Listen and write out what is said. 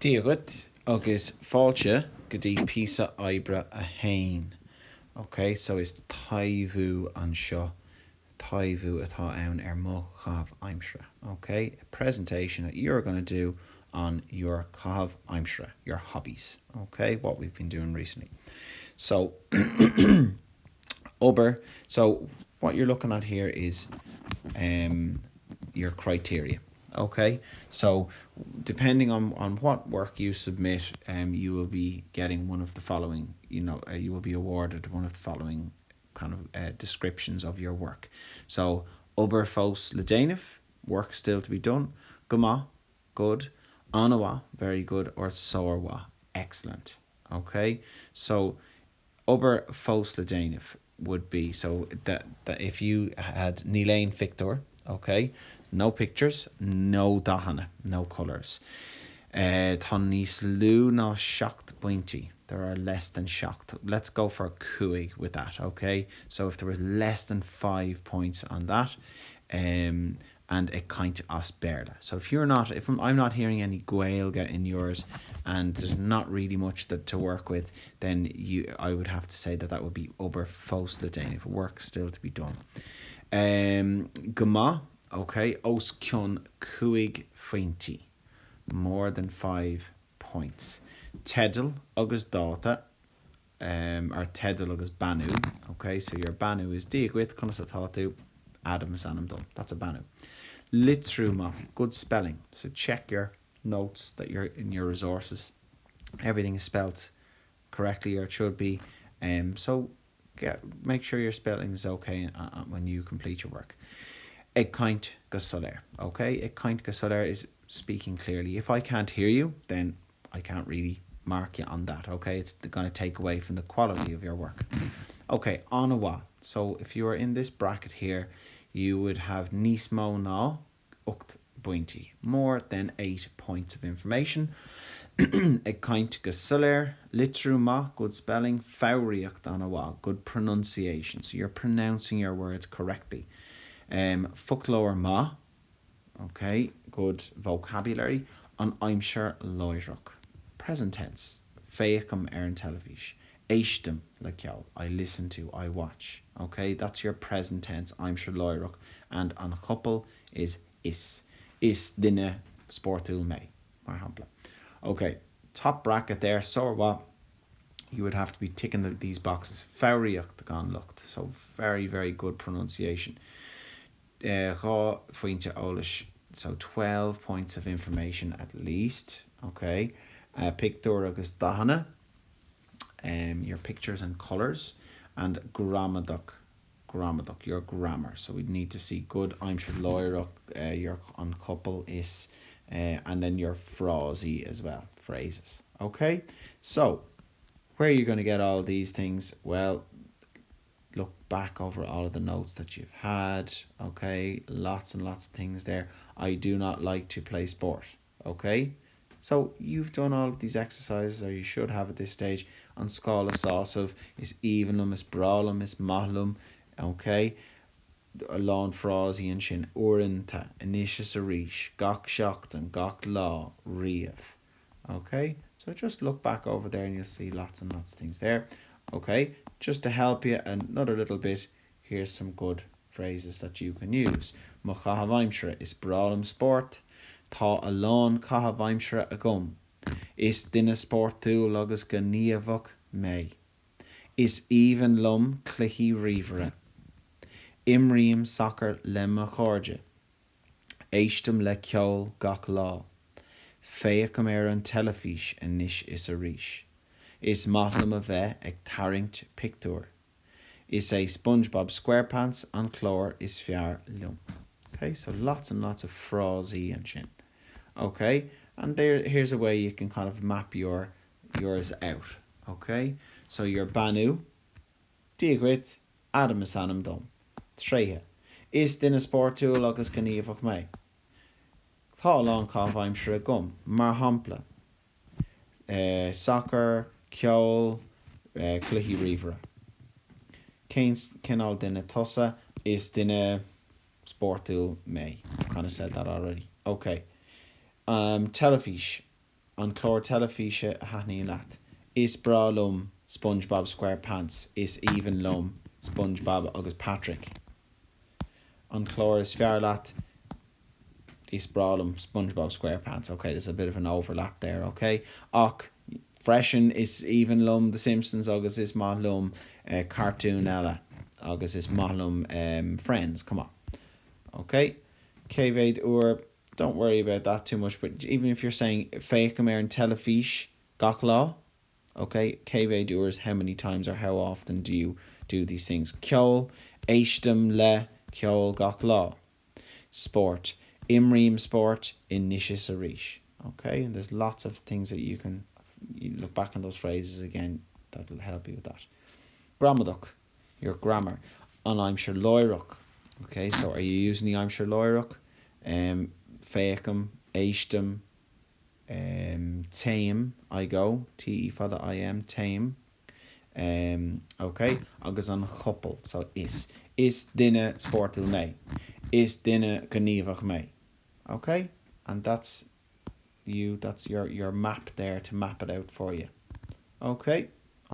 Díogat agus fáilte go dtí píosa oibre a hain. Okay, so is TAIBHIÚ an seo. TAIBHIÚ atá ann mo Caithimh Aimsire. Okay, a presentation that you're going to do on your Caithimh Aimsire, your hobbies. Okay, what we've been doing recently. So, so what you're looking at here is your criteria. Okay, so depending on what work you submit, you will be getting one of the following, you will be awarded one of the following kind of descriptions of your work. So, fós le déanamh, work still to be done, goma, good, anawa, very good, or sorwa, excellent. Okay, so fós le déanamh would be, so that if you had Nílain Victor, okay, no pictures, no dahana, no colours. Tá níos lú ná seacht pointy. There are less than shocked. Let's go for a cuaig with that, okay? So if there was less than 5 points on that, and a kind as berla. So if I'm not hearing any gaelga in yours, and there's not really much to work with, then I would have to say that would be fós le déanamh, work still to be done. Gama, okay, os cion cuaig faointí, more than 5 points. Tedal agus dáta, or tedal agus banú. Okay, so your banú is díagwit, conas atátú, Adam is anam done. That's a banú. Litrúma, good spelling. So check your notes that you're in your resources. Everything is spelt correctly, or it should be. So make sure your spelling is okay when you complete your work. Ag caint go soléir. Okay, ag caint go soléir is speaking clearly. If I can't hear you, then I can't really mark you on that. Okay, it's going to take away from the quality of your work. Okay, anawa. So if you are in this bracket here, you would have níos mó ná 8 pointy, more than 8 points of information. Ag caint go soléir, litrúma, good spelling, fáiríocht anawa, good pronunciation. So you're pronouncing your words correctly. Folklore ma, okay, good vocabulary. An Aimsire loirach, present tense. Féacham an televish. Éistim le ceol, I listen to, I watch. Okay, that's your present tense, Aimsire loirach. And an chopel is is. Is dinne sportul me, mar hampla. Okay, top bracket there, sorwa. You would have to be ticking these boxes. Fáiríocht gan lucht, so very, very good pronunciation. Rá faointe ólis, so 12 points of information at least. Okay, picture agus dahana, your pictures and colours, and gramadach, your grammar. So we'd need to see good Aimsire loirach, your on couple is, and then your phrasey as well, phrases. Okay, so where are you going to get all these things? Well, look back over all of the notes that you've had. Okay, lots and lots of things there. I do not like to play sport. Okay, so you've done all of these exercises, or you should have at this stage. On scala sausav is evenlum, is bralum, is mahlum. Okay, lawn frosy and shin urinta, initius a rish, gach shockton, gach law, riaf. Okay, so just look back over there and you'll see lots and lots of things there. Okay, just to help you another little bit, here's some good phrases that you can use. Mo Caithimh Aimsire is bralum sport. Tá a lán Caithimh Aimsire a gum. Is dinne sportúil agus go níomhach mé. Is even lum cluichí rívere. Imríam soccer le mo chóide. Éistim le ceol gach lá. Féacham an telefish inis is a rish. Is matlam a bheith ag taringt picture. Is a SpongeBob SquarePants an chlór is fear lum. Okay, so lots and lots of phrasey and shin. Okay, and here's a way you can kind of map yours out. Okay, so your banú, díagwit, Adam is anam dom. Tréthe. Is dinne sportúil agus go níomhach mé. Tá lán Caithimh Aimsire gum, mar hampla. Soccer, ceol, cluichí rívere. Cinál dinne tosa is dinne sportúil mé. I've kind of said that already. Okay. Telefish. An chlór telefíe a haithníonn leat. Is bralum SpongeBob SquarePants. Is even lum SpongeBob agus Patrick. An chlór is fear leat. Is bralum SpongeBob SquarePants. Okay, there's a bit of an overlap there, okay? Och, freshen is even lum The Simpsons agus is mahlum cartoon ella agus is mahlum Friends. Come on. Okay? TAIBHIÚ, don't worry about that too much, but even if you're saying fake and telefíe gach lá, okay, TAIBHIÚ is how many times or how often do you do these things. Ceol, éistim le ceol gach lá. Sport. Imrim sport in nishis arish. Okay, and there's lots of things that you look back on those phrases again that will help you with that. Gramaduk, your grammar. An Aimsire loiruk. Okay, so are you using the Aimsire loiruk? Féacham, éistim, taim, I go, T fada I-M, taim. Okay, agus an couple, so is dinne sportil me. Is dinne gníomhach me. Okay, and that's your map there to map it out for you. Okay.